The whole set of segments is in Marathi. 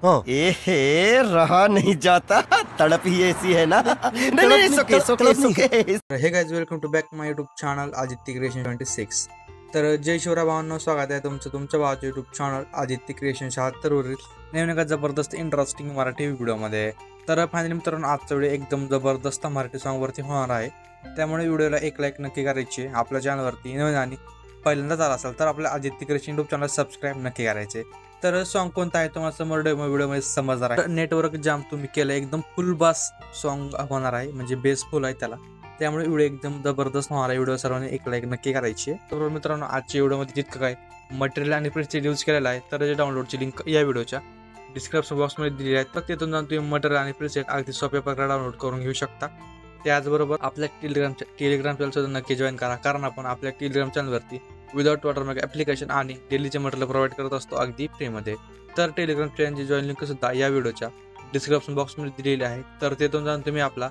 हाँ। ए रहा नहीं जाता, तड़प ही ऐसी है ना। नहीं नहीं, सुके सुके सुके। Hey guys, welcome to back my YouTube channel Aditya creation 26. तर जय शिवराय भावांनो, स्वागत आहे तुमच्या भावाच्या यूट्यूब चॅनल आदित्य क्रिएशन 76 वरील नवीन एका जबरदस्त इंटरेस्टिंग मराठी व्हिडिओमध्ये. तर फायनली मित्रांनो, आजचा व्हिडिओ एकदम जबरदस्त मराठी सॉंगवरती होणार आहे, त्यामुळे व्हिडिओला एक लाईक नक्की करायची. आपल्या चॅनलवरती नवीन आणि पहिल्यांदाच आला असाल तर आपल्या Aditya creation YouTube channel subscribe नक्की करायचे. तर सॉन्ग कोणता आहे तुम्हाला समोर व्हिडिओमध्ये समजणार आहे. नेटवर्क जाम तुम्ही केलं, एकदम फुल बास सॉन्ग होणार आहे, म्हणजे बेस फुल आहे त्याला, त्यामुळे व्हिडिओ एकदम जबरदस्त होणार आहे. व्हिडिओ सर्वांनी एक लाईक नक्की करायची. तर मित्रांनो, आजच्या व्हिडिओमध्ये जितकं काय मटेरियल आणि प्रीसेट यूज केलेला आहे, तर त्याच्या डाउनलोडची लिंक या व्हिडिओच्या डिस्क्रिप्शन बॉक्समध्ये दिली आहे. तर तिथून जाऊन तुम्ही मटेरियल आणि प्रीसेट अगदी सोप्या प्रकारे डाउनलोड करून घेऊ शकता. त्याचबरोबर आपल्या टेलिग्राम चॅनल सुद्धा नक्की जॉईन करा, कारण आपण आपल्या टेलिग्राम चॅनलवरती विदाउट वॉटरमार्क ॲप्लिकेशन आणि डेलीचे मटेरियल प्रोव्हाइड करत असतो अगदी फ्रीमध्ये. तर टेलिग्राम चॅनलची जॉईन लिंक सुद्धा या व्हिडिओच्या डिस्क्रिप्शन बॉक्समध्ये दिलेली आहे. तर तिथून जाऊन तुम्ही आपला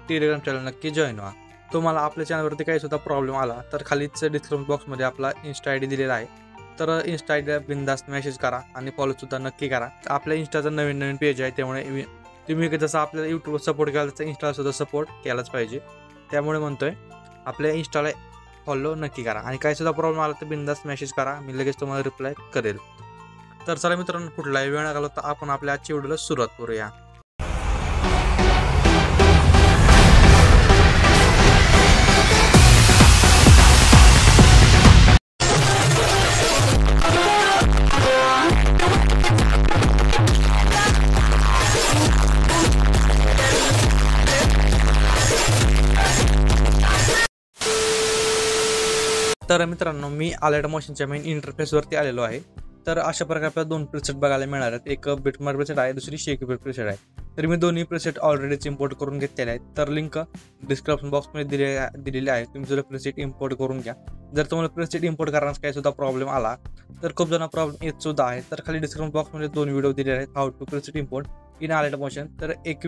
टेलिग्राम चॅनल नक्की जॉईन व्हा. तुम्हाला आपल्या चॅनलवरती काही सुद्धा प्रॉब्लेम आला तर खालीच डिस्क्रिप्शन बॉक्समध्ये आपला इन्स्टा आय डी दिलेला आहे. तर इन्स्टा आय डीला बिंदास्त मेसेज करा आणि फॉलोसुद्धा नक्की करा. आपल्या इन्स्टाचं नवीन पेज आहे, त्यामुळे तुम्ही जसं आपल्याला यूट्यूबवर सपोर्ट केला तसं इन्स्टाला सुद्धा सपोर्ट केलाच पाहिजे. त्यामुळे म्हणतोय आपल्या इन्स्टाला फॉलो नक्की करा आणि काही सुद्धा प्रॉब्लेम आला तर बिंदास्त मेसेज करा, मी लगेच तुम्हाला रिप्लाय करेल. तर चला मित्रांनो, कुठलाही वेळ नका तर आपण आपल्या आजच्या व्हिडिओला सुरुवात करूया. तर मित्रांनो, मी आलेट मोशनच्या मेन इंटरफेसवरती आलेलो आहे. तर अशा प्रकारे आपल्याला दोन प्रीसेट बघायला मिळणार आहेत. एक बिटमार्क प्रीसेट आहे, दुसरी शेकबीट प्रीसेट आहे. तर मी दोन्ही प्रीसेट ऑलरेडीच इम्पोर्ट करून घेतलेले आहेत. तर लिंक डिस्क्रिप्शन बॉक्समध्ये दिलेली आहे, तुम्ही जर प्रीसेट इम्पोर्ट करून घ्या. जर तुम्हाला प्रीसेट इम्पोर्ट करण्यास काही सुद्धा प्रॉब्लेम आला तर खूप जण प्रॉब्लेम येत सुद्धा आहे. तर खाली डिस्क्रिप्शन बॉक्समध्ये दोन व्हिडिओ दिलेले आहेत, how to preset import in Alight Motion. तर एक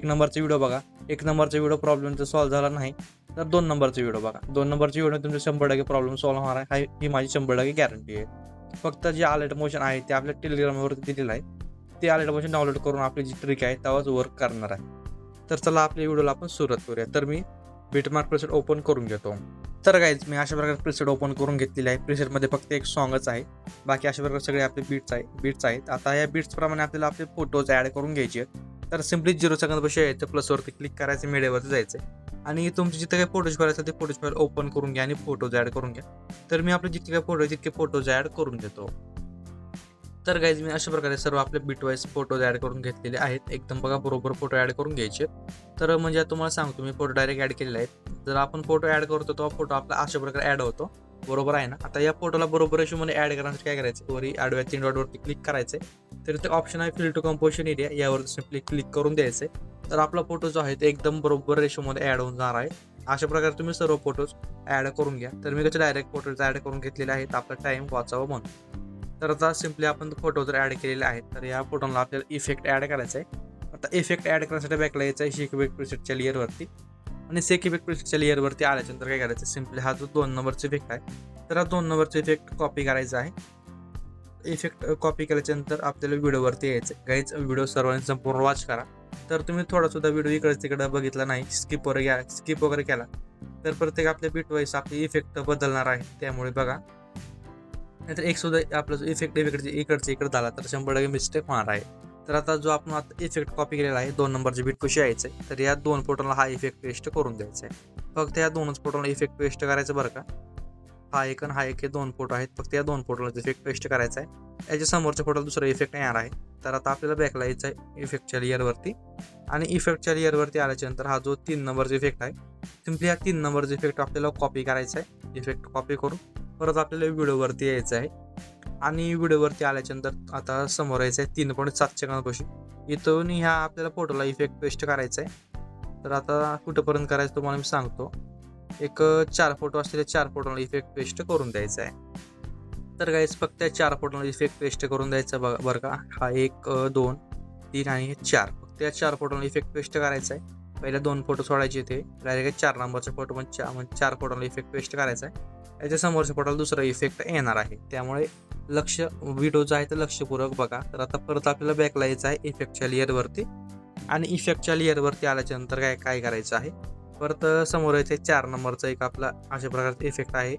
नंबरचा व्हिडिओ बघा. एक नंबरचा व्हिडिओ प्रॉब्लेम जर सॉल्व्ह झाला नाही तर 2 नंबरचा व्हिडिओ बघा. 2 नंबरच्या व्हिडिओ तुमचे 100% प्रॉब्लेम सॉल्व्ह होणार आहे, ही माझी 100% गॅरंटी आहे. फक्त जे आलेट मोशन आहे ते आपल्या टेलिग्रामवरती दिलेलं आहे, ते आलेट मोशन डाउनलोड करून आपली जी ट्रिक आहे तेव्हाच वर्क करणार आहे. तर चला आपल्या व्हिडिओला आपण सुरुवात करूया. तर मी बिटमार्क प्रीसेट ओपन करून घेतो. तर गाईज, मी अशा प्रकारे प्रीसेट ओपन करून घेतलेली आहे. प्रीसेटमध्ये फक्त एक सॉंगच आहे, बाकी अशा प्रकारे सगळे आपले बीट्स आहेत. आता या बीट्सप्रमाणे आपल्याला आपले फोटोज ॲड करून घ्यायचे आहेत. तर सिम्पली 0 सेकंदपाशी यायचं, प्लसवरती क्लिक करायचं, मीडियावरती जायचं आणि तुमचे जिथे काही फोटोज करायचं ते फोटोज फाईल ओपन करून घ्या आणि फोटोज ॲड करून घ्या. तर मी आपले जितके काही फोटो आहे तितके फोटोज ॲड करून घेतो. तर गाईज, मी अशा प्रकारे सर्व आपले बिटवाईज फोटोज ॲड करून घेतलेले आहेत. एकदम बघा, बरोबर फोटो ॲड करून घ्यायचे. तर म्हणजे तुम्हाला सांगतो, मी फोटो डायरेक्ट ॲड केलेले आहेत. जर आपण फोटो ॲड करतो तेव्हा फोटो आपला अशा प्रकारे ॲड होतो, बरोबर आहे ना. आता या फोटोला बरोबर रेशोमध्ये ॲड करण्यासाठी काय करायचं, वरी आडव्या 3 डॉटवरती क्लिक करायचं. तर ते ऑप्शन आहे फिल टू कंपोजिशन एरिया, यावर सिम्पली क्लिक करून द्यायचं. तर आपला फोटो जो आहे ते एकदम बरोबर रेशोमध्ये ॲड होऊन जाणार आहे. अशा प्रकारे तुम्ही सर्व फोटोज ॲड करून घ्या. तर मी कसे डायरेक्ट फोटोज ॲड करून घेतलेले आहेत, आपला टाईम वाचावं म्हणून. तर आता सिम्पली आपण फोटो जर ॲड केलेले आहेत, तर या फोटोला आपल्याला इफेक्ट ॲड करायचा आहे. आता इफेक्ट ॲड करण्यासाठी बॅकला यायचं आहे शेकबीट प्रीसेटच्या लेअरवरती आणि शेकबीट प्रीसेटच्या लेअरवरती आल्याच्यानंतर काय करायचं, सिम्पली हा जो 2 नंबरचा इफेक्ट आहे, तर हा 2 नंबरचा इफेक्ट कॉपी करायचा आहे. इफेक्ट कॉपी केल्याच्यानंतर आपल्याला व्हिडिओवरती यायचं. गाईज, व्हिडिओ सर्वांनी संपूर्ण वॉच करा. तर तुम्ही थोडासुद्धा व्हिडिओ इकडे तिकडे बघितला नाही, स्किप वगैरे केला तर प्रत्येक आपल्या बीटवाईज आपले इफेक्ट बदलणार आहे. त्यामुळे बघा, नाहीतर एक सुद्धा आपला जो इफेक्ट इकडे झाला तर 100% मिस्टेक होणार आहे. तर आता जो आपण आता इफेक्ट कॉपी केलेला आहे 2 नंबरच्या बीट कशी यायचं आहे, तर या 2 फोटोला हा इफेक्ट पेस्ट करून द्यायचा आहे. फक्त या 2च फोटोला इफेक्ट पेस्ट करायचं बरं का. हा एक आणि हा एक, हे 2 फोटो आहेत, फक्त या 2 फोटोला इफेक्ट पेस्ट करायचा आहे. याच्या समोरच्या फोटोला दुसरा इफेक्ट येणार आहे. तर आता आपल्याला बॅकला यायचं आहे इफेक्टच्या लेअरवरती आणि इफेक्टच्या लेअरवरती आल्याच्यानंतर हा जो 3 नंबरचा इफेक्ट आहे, सिम्पली हा 3 नंबरचा इफेक्ट आपल्याला कॉपी करायचा आहे. इफेक्ट कॉपी करून परत आपल्याला व्हिडिओवरती यायचं आहे आणि व्हिडिओवरती आल्याच्यानंतर आता समोर यायचं आहे 3.7 सेकंदापाशी. इथून ह्या आपल्याला फोटोला इफेक्ट पेस्ट करायचा आहे. तर आता कुठंपर्यंत करायचं तुम्हाला मी सांगतो. एक 4 फोटो असलेले 4 फोटोला इफेक्ट पेस्ट करून द्यायचा आहे. तर गाईज, फक्त 4 फोटोला इफेक्ट पेस्ट करून द्यायचा बरं का. हा 1, 2, 3 आणि हे 4, फक्त या 4 फोटोला इफेक्ट पेस्ट करायचा आहे. पहिले 2 फोटो सोडायचे, ते डायरेक्ट 4 नंबरचे फोटो पण 4 फोटोला इफेक्ट पेस्ट करायचा आहे. याच्या समोरच्या फोटोला दुसरा इफेक्ट येणार आहे. त्यामुळे लक्ष व्हिडिओ जो आहे तर लक्षपूर्वक बघा. तर आता परत आपल्याला बॅकला यायचं आहे इफेक्टच्या लेअरवरती. आणि इफेक्टच्या लेअरवरती आल्याच्या नंतर काय करायचं आहे, परत समोर यायचं 4 नंबरचा एक आपला अशा प्रकारचा इफेक्ट आहे.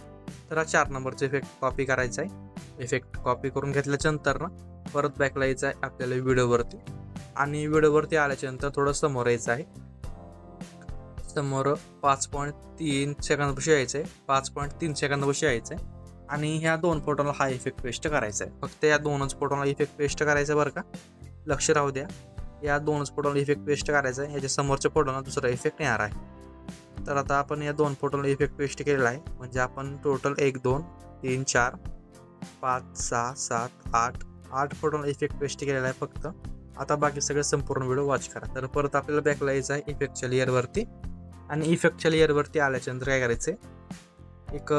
तर हा 4 नंबरचा इफेक्ट कॉपी करायचा आहे. इफेक्ट कॉपी करून घेतल्याच्या नंतर ना परत बॅकला यायचं आहे आपल्याला व्हिडिओवरती. आणि व्हिडिओवरती आल्याच्या नंतर थोडं समोर यायचं आहे. समोर 5.3 सेकंदापाशी यायचं आहे. 5.3 सेकंदापाशी यायचं आहे. आणि ह्या 2 फोटोला हा इफेक्ट पेस्ट करायचा आहे. फक्त या 2च फोटोला इफेक्ट पेस्ट करायचं आहे बरं का, लक्ष राहू द्या. या 2च फोटोला इफेक्ट पेस्ट करायचा आहे. याच्या समोरच्या फोटोला दुसरा इफेक्ट येणार आहे. तर आता आपण या 2 फोटोला इफेक्ट पेस्ट केलेला आहे. म्हणजे आपण टोटल 1 2 3 4 5 6 7 8 फोटोला इफेक्ट पेस्ट केलेला आहे फक्त. आता बाकी सगळे संपूर्ण व्हिडिओ वॉच करा. तर परत आपल्याला बॅकला यायचं आहे इफेक्टच्या लेअरवरती. आणि इफेक्टच्या लेअरवरती आल्याच्या नंतर काय करायचं आहे, एक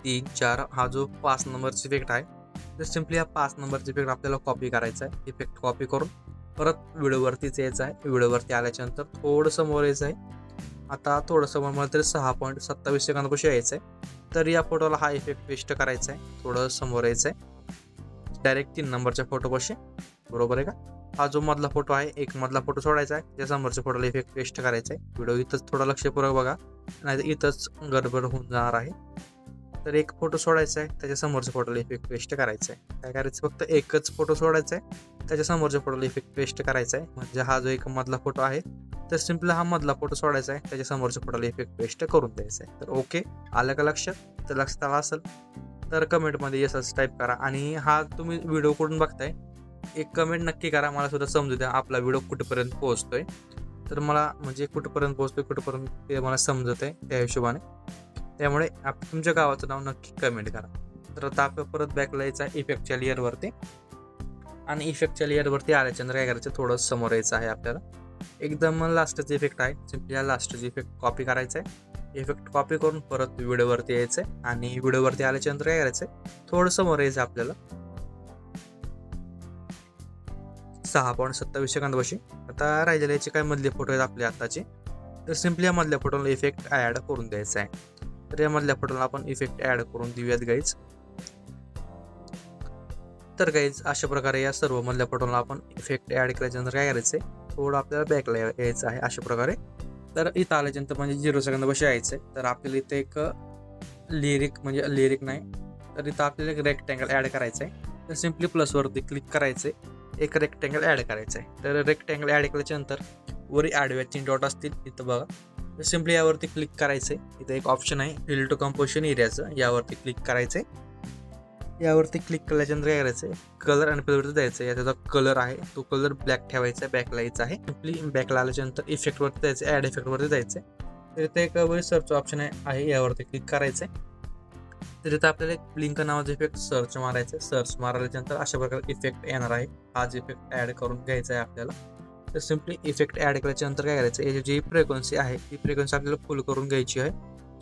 3 4 हा जो 5 नंबरचा इफेक्ट आहे, तर सिम्पली हा 5 नंबरचा इफेक्ट आपल्याला कॉपी करायचा आहे. इफेक्ट कॉपी करून परत व्हिडिओवरतीच यायचं आहे. व्हिडिओवरती आल्याच्या नंतर थोडं समोर यायचं आहे. आता थोडं समोर मला तरी 6.27 सेकंदापाशी यायचं आहे. तर या फोटोला हा इफेक्ट पेस्ट करायचा आहे. थोडं समोर यायचं आहे डायरेक्ट 3 नंबरच्या फोटोपाशी, बरोबर आहे का. हा जो मधला फोटो आहे, एक मधला फोटो सोडायचा आहे, त्या समोरच्या फोटोला इफेक्ट पेस्ट करायचा आहे. व्हिडिओ इथंच थोडा लक्षपूर्वक बघा, नाही तर इथंच गडबड होऊन जाणार आहे. तर एक फोटो सोडायचा आहे, त्याच्या समोरच्या फोटोला इफेक्ट पेस्ट करायचा आहे. काय करायचं, फक्त एकच फोटो सोडायचा आहे, त्याच्या समोरच्या फोटोला इफेक्ट पेस्ट करायचा आहे. म्हणजे हा जो एक मधला फोटो आहे, तर सिम्पल हा मधला फोटो सोडायचा आहे, त्याच्या समोरच्या फोटोला इफेक्ट पेस्ट करून द्यायचा आहे. तर ओके, आलं का लक्षात? तर लक्षात आलं असेल तर कमेंटमध्ये येस टाईप करा. आणि हा तुम्ही व्हिडिओ कुठून बघताय एक कमेंट नक्की करा, मला सुद्धा समजू द्या आपला व्हिडिओ कुठेपर्यंत पोहोचतोय. तर मला म्हणजे कुठेपर्यंत पोहोचतोय, कुठेपर्यंत ते मला समजत आहे त्या हिशोबाने. त्यामुळे तुमच्या गावाचं नाव नक्की कमेंट करा. तर आता आपण परत बॅकला यायचं आहे इफेक्टच्या लेअरवरती. आणि इफेक्टच्या लेअरवरती आल्याच्यानंतर काय करायचं, थोडं समोर यायचं आहे आपल्याला. एकदम लास्टचा इफेक्ट आहे, सिम्पली हा लास्टचा इफेक्ट कॉपी करायचा आहे. इफेक्ट कॉपी करून परत व्हिडिओवरती यायचं आहे. आणि व्हिडिओवरती आल्याच्यानंतर काय करायचं, थोडं समोर यायचं आपल्याला 6.27 सेकंदापाशी. आता राहिलेले याचे काय मधले फोटो आहेत आपले आत्ताचे, तर सिम्पली या मधल्या फोटोला इफेक्ट ॲड करून द्यायचा आहे. तर या मधल्या फोटोला आपण इफेक्ट ॲड करून देऊयात गाईज. तर गाईज अशा प्रकारे या सर्व मधल्या फोटोला आपण इफेक्ट ॲड केल्याच्यानंतर काय करायचं आहे, थोडं आपल्याला बॅकला यायचं आहे अशा प्रकारे. तर इथं आल्याच्यानंतर म्हणजे 0 सेकंदापाशी यायचं आहे. तर आपल्याला इथे एक लिरिक नाही, तर इथं आपल्याला एक रेक्टँगल ॲड करायचं आहे. तर सिम्पली प्लसवरती क्लिक करायचं आहे, एक रेक्टँगल ॲड करायचं आहे. तर रेक्टँगल ॲड केल्याच्यानंतर वरी आडव्या 3 डॉट असतील इथं बघा. तर सिम्पली यावरती क्लिक करायचं आहे. इथं एक ऑप्शन आहे फिल टू कंपोजिशन एरियाचं, यावरती क्लिक करायचं आहे. यावरती क्लिक केल्याच्यानंतर काय करायचं आहे, कलर आणि फिलवरती जायचं आहे. याचा कलर आहे तो कलर ब्लॅक ठेवायचा आहे, बॅकला यायचं आहे. सिम्पली बॅकला आल्याच्यानंतर इफेक्टवरती जायचं, ॲड इफेक्टवरती जायचं आहे. तर इथे एक वरी सर्च ऑप्शन आहे, यावरती क्लिक करायचं आहे. तर इथं आपल्याला एक ब्लिंक नावाचा इफेक्ट सर्च मारायचं आहे. सर्च मारल्याच्यानंतर अशा प्रकारे इफेक्ट येणार आहे. हाच इफेक्ट ॲड करून घ्यायचा आहे आपल्याला. तर सिम्पली इफेक्ट ॲड केल्याच्यानंतर काय करायचं, याची जी फ्रिक्वेन्सी आहे ती फ्रिक्वेन्सी आपल्याला फुल करून घ्यायची आहे.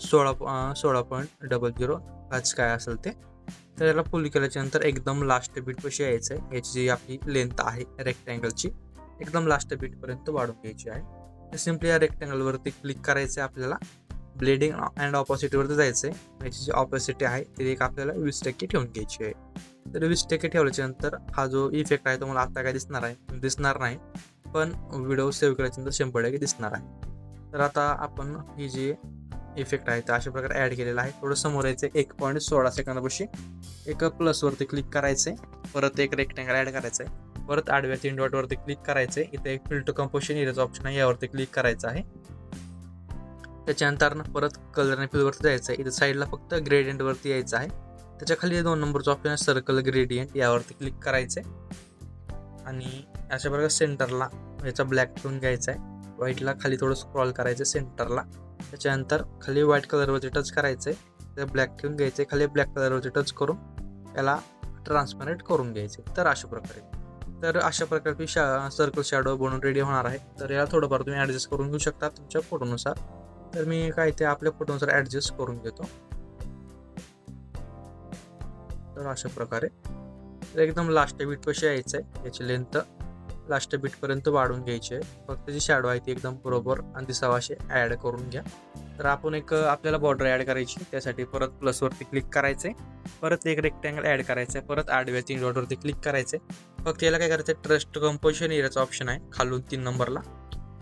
16.00 आज काय असेल ते. तर याला फुल केल्याच्यानंतर एकदम लास्ट बीटपाशी यायचं आहे. याची जी आपली लेंथ आहे रेक्टँगलची एकदम लास्ट बीटपर्यंत वाढून घ्यायची आहे. तर सिम्पली या रेक्टँगलवरती क्लिक करायचं आहे आपल्याला. ब्लेडिंग अँड ऑपोसिटीवरती जायचं आहे. याची जी ऑपोसिटी आहे ती एक आपल्याला 20% ठेवून घ्यायची आहे. तर 20% ठेवल्याच्यानंतर हा जो इफेक्ट आहे तो मला आता काय दिसणार नाही, पण व्हिडिओ सेव्ह केल्याच्यानंतर 100% दिसणार आहे. तर आता आपण ही जी इफेक्ट आहे तर अशा प्रकारे ॲड केलेला आहे. थोडं समोर यायचं 1.16 सेकंदापाशी एक प्लसवरती क्लिक करायचं आहे. परत एक रेक्टँगल ॲड करायचं आहे. परत आडव्या 3 डॉटवरती क्लिक करायचं आहे. इथे एक फिल टू कंपोजिशन एरियाचा ऑप्शन आहे, यावरती क्लिक करायचं आहे. त्याच्यानंतर परत कलर आणि फिलवरती जायचं आहे. इथे साईडला फक्त ग्रेडियंटवरती यायचं आहे. त्याच्या खाली 2 नंबरचा ऑप्शन आहे सर्कल ग्रेडियंट, यावरती क्लिक करायचं आहे. आणि अशा प्रकारे सेंटरला याचा ब्लॅक ठेवून घ्यायचा आहे. व्हाईटला खाली थोडं स्क्रॉल करायचं सेंटरला. त्याच्यानंतर खाली व्हाईट कलरवरती टच करायचं आहे, तर ब्लॅक ठेवून घ्यायचं आहे. खाली ब्लॅक कलरवरती टच करून याला ट्रान्सपरंट करून घ्यायचे. तर अशा प्रकारे सर्कल शॅडो बनवून रेडी होणार आहे. तर याला थोडंफार तुम्ही ॲडजस्ट करून घेऊ शकता तुमच्या फोटोनुसार. तर मी काय ते आपल्या फोटोनुसार ॲडजस्ट करून घेतो. तर अशा प्रकारे एकदम लास्ट बीटपाशी यायचं आहे. याची लेंथ लास्ट बीटपर्यंत वाढून घ्यायची आहे. फक्त जी शॅडो आहे ती एकदम बरोबर आणि दिसावा असे ॲड करून घ्या. तर आपण आपल्याला बॉर्डर ॲड करायची, त्यासाठी परत प्लसवरती क्लिक करायचं आहे, परत एक रेक्टँगल ॲड करायचं आहे, परत आडव्या 3 डॉटवरती क्लिक करायचं आहे. फक्त याला काय करायचं आहे, ट्रस्ट कंपोजिशन एरियाचा ऑप्शन आहे खालून 3 नंबरला,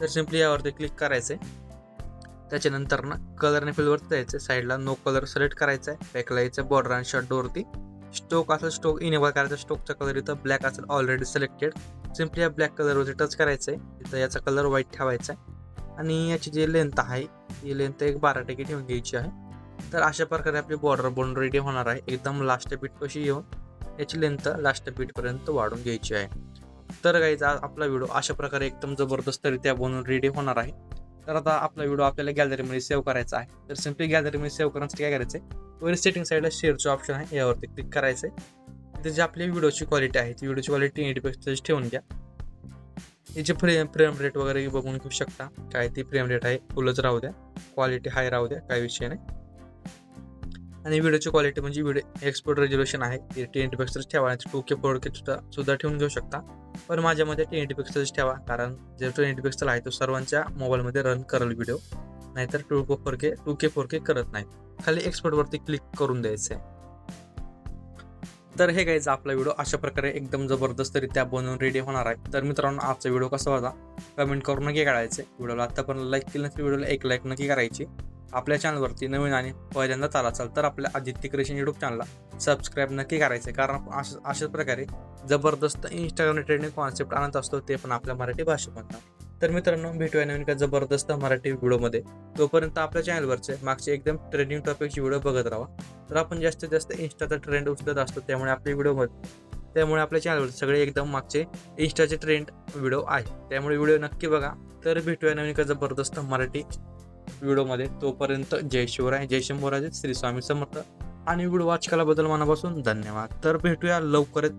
तर सिम्पली यावरती क्लिक करायचं आहे. त्याच्यानंतर कलर आणि फिलवरती जायचं आहे, साईडला नो कलर सिलेक्ट करायचा आहे, बॅकला यायचं बॉर्डर आणि शॅडोवरती स्टोक असेल स्टोक इनेबल करायचा, स्टोकचा कलर इथं ब्लॅक असेल ऑलरेडी सिलेक्टेड, सिम्पली या ब्लॅक कलरवरती टच करायचं आहे. इथं याचा कलर व्हाईट ठेवायचा आहे आणि याची जी लेंथ आहे ही लेंथ 12% ठेवून घ्यायची आहे. तर अशा प्रकारे आपली बॉर्डर बनून रेडी होणार आहे. एकदम लास्ट बीट कशी येऊन याची लेंथ लास्ट बीटपर्यंत वाढून घ्यायची आहे. तर गाईज आपला व्हिडिओ अशा प्रकारे एकदम जबरदस्तरित्या बनवून रेडी होणार आहे. तर आता आपला व्हिडिओ आपल्याला गॅलरीमध्ये सेव्ह करायचा आहे. तर सिम्पली गॅलरीमध्ये सेव्ह करण्यासाठी काय करायचं आहे, वर सेटिंग साईडला शेअरचं ऑप्शन आहे, यावरती क्लिक करायचं आहे. तिथे जी आपली व्हिडिओची क्वालिटी आहे ती व्हिडिओची क्वालिटी 80 पिक्सेल्स ठेवून घ्या. याची फ्रेम रेट वगैरे बघून घेऊ शकता, काय ती फ्रेम रेट आहे फुलच राहू द्या, क्वालिटी हाय राहू द्या, काही विषय नाही. आणि व्हिडिओची क्वालिटी म्हणजे व्हिडिओ एक्सपोर्ट रेझोल्युशन आहे ते 1080 पिक्सेल्स ठेवा, 2K 4K सुद्धा ठेवून घेऊ शकता. पण माझ्यामध्ये 1080 पिक्सेल्स ठेवा, कारण जे 1080 पिक्सेल आहे तो सर्वांच्या मोबाईलमध्ये रन करेल व्हिडिओ, नाहीतर 2K 4K करत नाही. खाली एक्सपोर्टवरती क्लिक करून द्यायचं आहे. तर हे गाईज आपला व्हिडिओ अशा प्रकारे एकदम जबरदस्तरित्या बनवून रेडी होणार आहे. तर मित्रांनो आजचा व्हिडिओ कसा होता कमेंट करून नक्की काढायचे. व्हिडिओला आतापर्यंत लाईक केलं नसेल व्हिडिओला एक लाईक नक्की करायची. आपल्या चॅनलवरती नवीन आणि पहिल्यांदा चाल तर आपल्या आदित्य क्रिएशन यूट्यूब चॅनलला सबस्क्राईब नक्की करायचे, कारण आपण अशाच प्रकारे जबरदस्त इंस्टाग्राम ट्रेंडिंग कॉन्सेप्ट आणत असतो, ते पण आपल्या मराठी भाषेमधून. तर मित्रांनो भेटूया नवीन का जबरदस्त मराठी व्हिडिओमध्ये. तोपर्यंत आपल्या चॅनलवरचे मागचे एकदम ट्रेंडिंग टॉपिकची व्हिडिओ बघत राहा. तर आपण जास्तीत जास्त इंस्टाचा ट्रेंड उचलत असतो, त्यामुळे आपल्या चॅनलवर सगळे एकदम मागचे इंस्टाचे ट्रेंड व्हिडिओ आहे, त्यामुळे व्हिडिओ नक्की बघा. तर भेटूया नवीन का जबरदस्त मराठी व्हिडिओमध्ये. तोपर्यंत जय शिवराय, जय शंभूराजे, श्री स्वामी समर्थ आणि व्हिडिओ वॉच केल्याबद्दल मनापासून धन्यवाद. तर भेटूया लवकरच